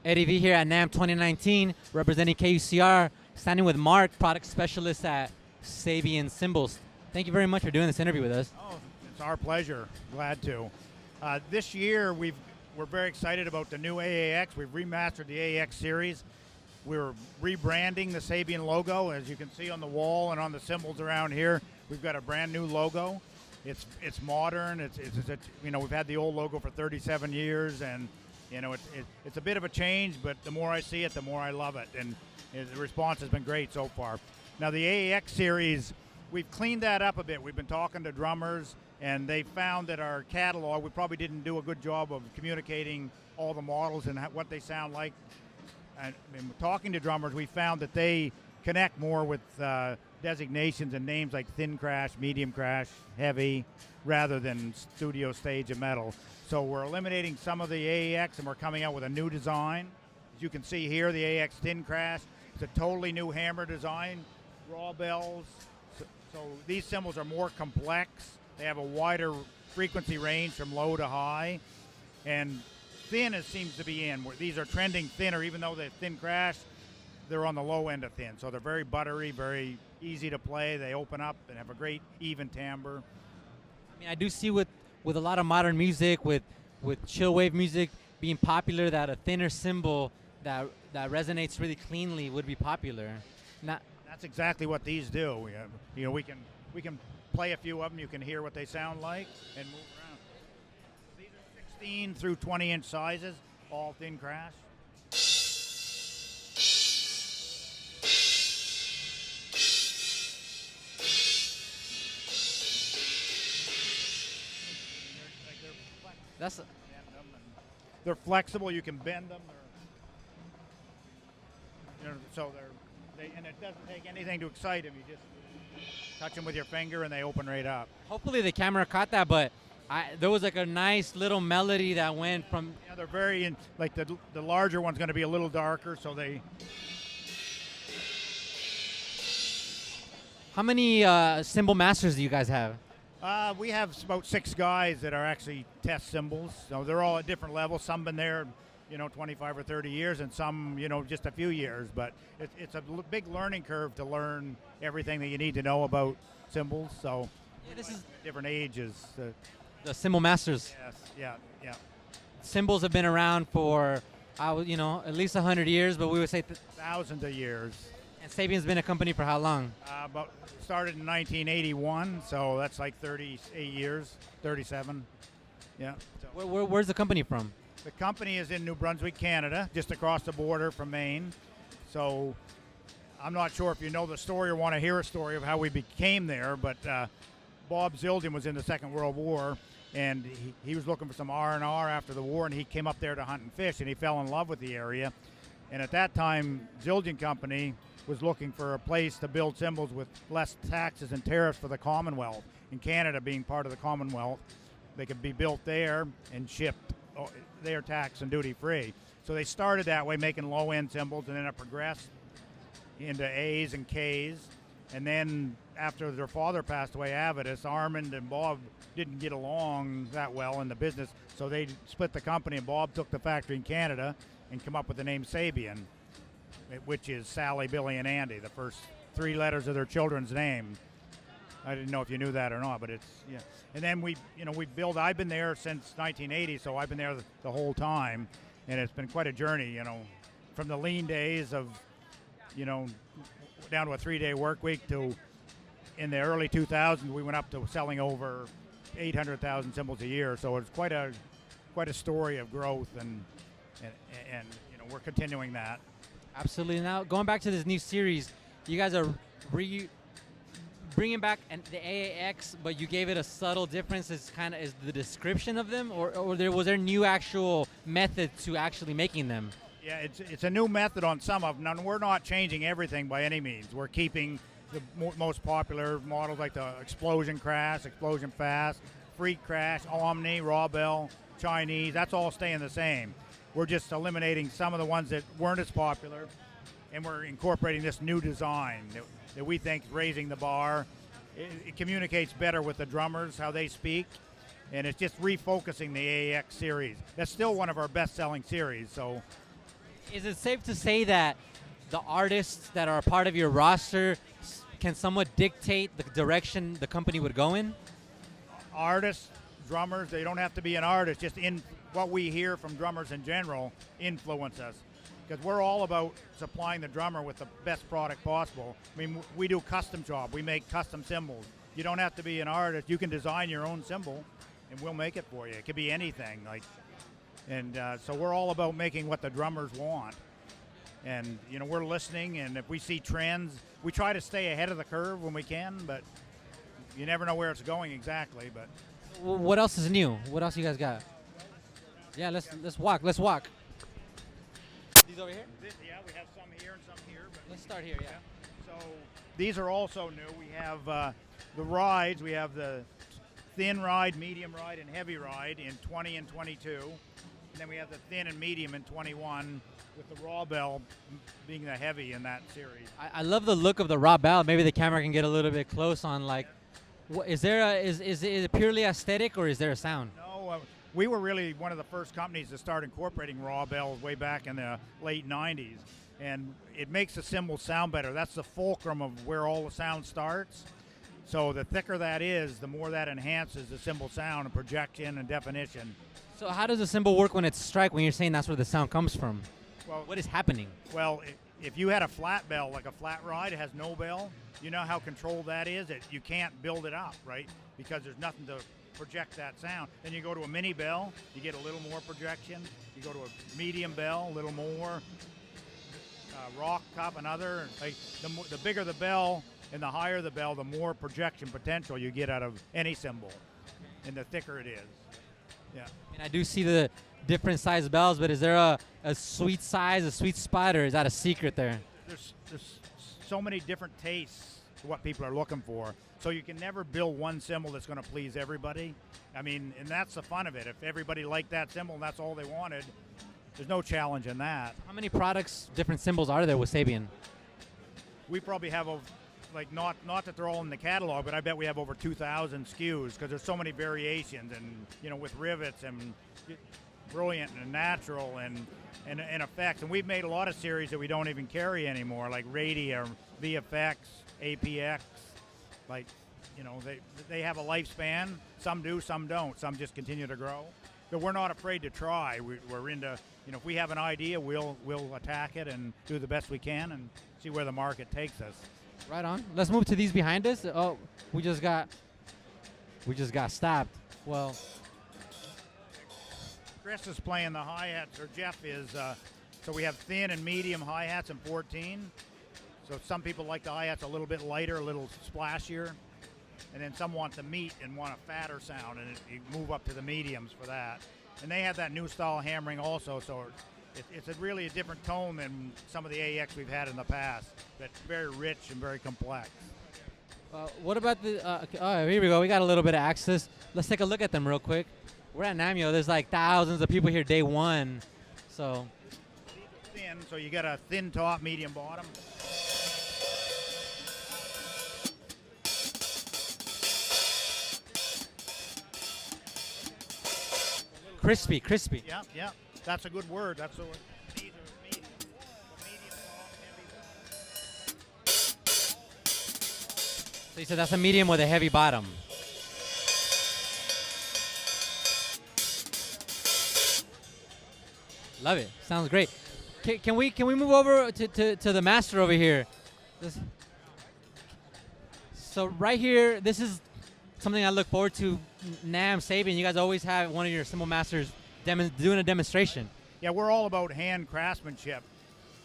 Eddie V here at NAMM 2019, representing KUCR, standing with Mark, product specialist at Sabian Cymbals. Thank you very much for doing this interview with us. Oh, it's our pleasure. Glad to. This year, we're very excited about the new AAX. We've remastered the AAX series. We're rebranding the Sabian logo. As you can see on the wall and on the cymbals around here, we've got a brand new logo. It's modern. It's we've had the old logo for 37 years, and it's a bit of a change. But the more I see it, the more I love it, and the response has been great so far. Now the AAX series, we've cleaned that up a bit. We've been talking to drummers, and they found that our catalog, we probably didn't do a good job of communicating all the models and what they sound like. And talking to drummers, we found that they connect more with designations and names like thin crash, medium crash, heavy, rather than studio stage and metal. So we're eliminating some of the AAX, and we're coming out with a new design. As you can see here, the AAX thin crash. It's a totally new hammer design, raw bells. So these cymbals are more complex. They have a wider frequency range from low to high, and thin seems to be in. These are trending thinner, even though they're thin crash, they're on the low end of thin. So they're very buttery, very easy to play. They open up and have a great even timbre. I mean, I do see with a lot of modern music, with chill wave music being popular, that a thinner cymbal that resonates really cleanly would be popular. That's exactly what these do. We can play a few of them. You can hear what they sound like and move around. These are 16 through 20-inch sizes, all thin crash. They're flexible. You can bend them. And it doesn't take anything to excite them. You just touch them with your finger, and they open right up. Hopefully the camera caught that, but there was like a nice little melody that went from. Yeah, they're very like the larger one's going to be a little darker, so they. How many cymbal masters do you guys have? We have about 6 guys that are actually test cymbals. So they're all at different levels. Some been there, 25 or 30 years, and some, just a few years. But it's a big learning curve to learn everything that you need to know about cymbals. So yeah, this is different ages. The cymbal masters. Yes, yeah. Cymbals have been around for, at least 100 years, but we would say thousands of years. And Sabian's been a company for how long? Started in 1981, so that's like 38 years, 37. Yeah. So. Where's the company from? The company is in New Brunswick, Canada, just across the border from Maine. So I'm not sure if you know the story or want to hear a story of how we became there, but Bob Zildjian was in the Second World War, and he was looking for some R&R after the war, and he came up there to hunt and fish, and he fell in love with the area. And at that time, Zildjian Company was looking for a place to build cymbals with less taxes and tariffs for the Commonwealth. In Canada being part of the Commonwealth, they could be built there and shipped. They're tax and duty free. So they started that way, making low-end cymbals, and then it progressed into A's and K's. And then after their father passed away, Avidus, Armand and Bob didn't get along that well in the business, so they split the company, and Bob took the factory in Canada and came up with the name Sabian, which is Sally, Billy, and Andy, the first 3 letters of their children's name. I didn't know if you knew that or not, but it's, yeah. And then I've been there since 1980, so I've been there the whole time, and it's been quite a journey, from the lean days of, down to a 3-day work week to, in the early 2000s, we went up to selling over 800,000 cymbals a year, so it's quite a story of growth, and we're continuing that. Absolutely. Now, going back to this new series, you guys are bringing back the AAX, but you gave it a subtle difference as kind of as the description of them, or was there new actual method to actually making them? Yeah, it's a new method on some of them. Now, we're not changing everything by any means. We're keeping the most popular models like the Explosion Crash, Explosion Fast, Freak Crash, Omni, Raw Bell, Chinese. That's all staying the same. We're just eliminating some of the ones that weren't as popular, and we're incorporating this new design that we think is raising the bar. It communicates better with the drummers, how they speak, and it's just refocusing the AAX series. That's still one of our best-selling series, so Is it safe to say that the artists that are a part of your roster can somewhat dictate the direction the company would go in? Artists, drummers, they don't have to be an artist, just in what we hear from drummers in general influence us. Because we're all about supplying the drummer with the best product possible. I mean, we do custom job. We make custom cymbals. You don't have to be an artist. You can design your own cymbal, and we'll make it for you. It could be anything. So we're all about making what the drummers want. And, you know, we're listening, and if we see trends, we try to stay ahead of the curve when we can, but you never know where it's going exactly. But What else is new? What else you guys got? Yeah, let's walk. Let's walk. These over here? Yeah, we have some here and some here. But Let's start here, yeah. So these are also new. We have the rides. We have the thin ride, medium ride, and heavy ride in 20 and 22. And then we have the thin and medium in 21, with the raw bell being the heavy in that series. I love the look of the raw bell. Maybe the camera can get a little bit close on like, is it purely aesthetic or is there a sound? No, we were really one of the first companies to start incorporating raw bells way back in the late 90s. And it makes the cymbal sound better. That's the fulcrum of where all the sound starts. So the thicker that is, the more that enhances the cymbal sound and projection and definition. So how does the cymbal work when it's strike, when you're saying that's where the sound comes from? Well, what is happening? Well, if you had a flat bell, like a flat ride, it has no bell, you know how controlled that is? You can't build it up, right? Because there's nothing to project that sound. Then you go to a mini bell, you get a little more projection. You go to a medium bell, a little more. Rock cup, another. Like the bigger the bell and the higher the bell, the more projection potential you get out of any cymbal, and the thicker it is. Yeah. And I do see the different size bells, but is there a sweet size, a sweet spot, or is that a secret there? There's so many different tastes to what people are looking for. So you can never build one cymbal that's going to please everybody. I mean, and that's the fun of it. If everybody liked that cymbal and that's all they wanted, there's no challenge in that. How many products, different cymbals are there with Sabian? We probably have, not that they're all in the catalog, but I bet we have over 2,000 SKUs because there's so many variations, and you know, with rivets and brilliant and natural and effects. And we've made a lot of series that we don't even carry anymore, like Radia, VFX, APX. Like, you know, they have a lifespan. Some do, some don't. Some just continue to grow. But we're not afraid to try. We're into, you know, if we have an idea, we'll attack it and do the best we can and see where the market takes us. Right on. Let's move to these behind us. Oh, we just got stabbed. Well, Chris is playing the hi-hats, or Jeff is. So we have thin and medium hi-hats in 14. So some people like the hi-hats a little bit lighter, a little splashier. And then some want the meat and want a fatter sound, and you move up to the mediums for that. And they have that new style hammering also, so it's really a different tone than some of the AX we've had in the past. That's very rich and very complex. what about the, oh, here we go. We got a little bit of access. Let's take a look at them real quick. We're at NAMM. There's like thousands of people here day one. So These are thin, so you got a thin top, medium bottom. crispy. Yeah. That's a good word. That's a word. These are medium. Medium top, heavy. So you said that's a medium with a heavy bottom. Love it. Sounds great. Can we move over to the master over here? So right here, this is something I look forward to. NAMM Sabian, you guys always have one of your cymbal masters doing a demonstration. Yeah, we're all about hand craftsmanship,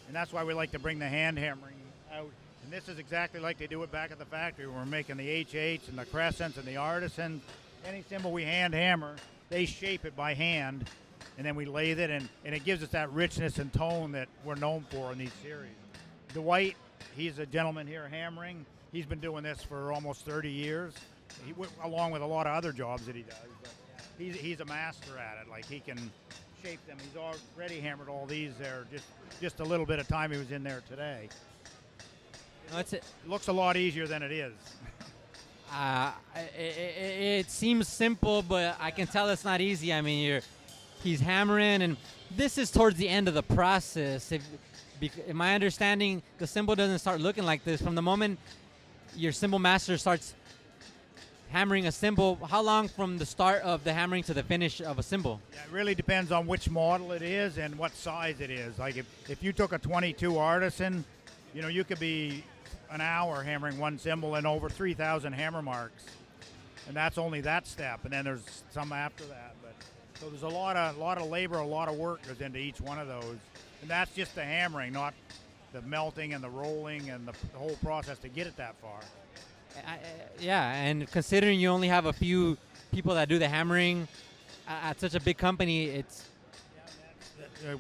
and that's why we like to bring the hand hammering out. And this is exactly like they do it back at the factory. We're making the HH and the crescents and the artisans. Any cymbal we hand hammer, they shape it by hand, and then we lathe it, and it gives us that richness and tone that we're known for in these series. Dwight, he's a gentleman here hammering. He's been doing this for almost 30 years, along with a lot of other jobs that he does. But he's a master at it. Like, he can shape them. He's already hammered all these there. Just a little bit of time he was in there today. That's it. It looks a lot easier than it is. It seems simple, but I can tell it's not easy. I mean, he's hammering, and this is towards the end of the process. In my understanding, the cymbal doesn't start looking like this from the moment your cymbal master starts hammering a cymbal. How long from the start of the hammering to the finish of a cymbal? Yeah, it really depends on which model it is and what size it is. Like if you took a 22 Artisan, you know, you could be an hour hammering one cymbal and over 3,000 hammer marks, and that's only that step. And then there's some after that. But so there's a lot of labor, a lot of work goes into each one of those, and that's just the hammering, not the melting and the rolling and the whole process to get it that far. Yeah, and considering you only have a few people that do the hammering at such a big company, it's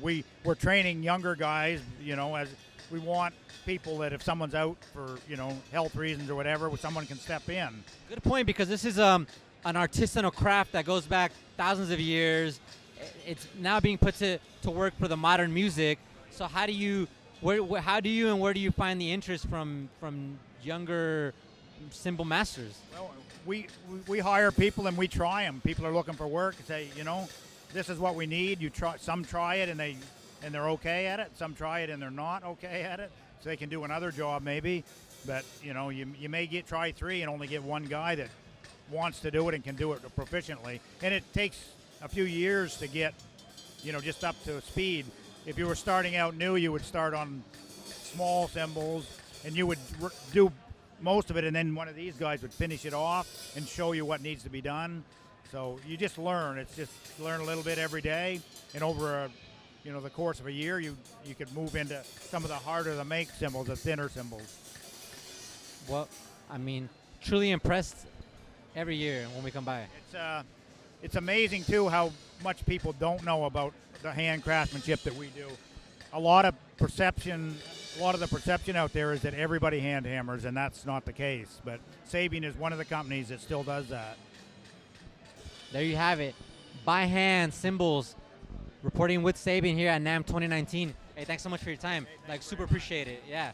we're training younger guys, you know, as we want people that if someone's out for, you know, health reasons or whatever, someone can step in. Good point, because this is an artisanal craft that goes back thousands of years. It's now being put to work for the modern music. So how do you and where do you find the interest from younger cymbal masters? Well, we hire people and we try them. People are looking for work and say, you know, this is what we need. Some try it and they're okay at it. Some try it and they're not okay at it. So they can do another job maybe. But you know, you may try 3 and only get one guy that wants to do it and can do it proficiently. And it takes a few years to get, you know, just up to speed. If you were starting out new, you would start on small cymbals and you would do most of it, and then one of these guys would finish it off and show you what needs to be done. So you just learn. It's just learn a little bit every day, and over the course of a year, you could move into some of the harder to make cymbals, the thinner cymbals. Well, I mean, truly impressed every year when we come by. It's amazing too how much people don't know about the hand craftsmanship that we do. A lot of the perception out there is that everybody hand hammers, and that's not the case. But Sabian is one of the companies that still does that. There you have it. By hand cymbals. Reporting with Sabian here at NAMM 2019. Hey, thanks so much for your time. Hey, super appreciate it. Yeah.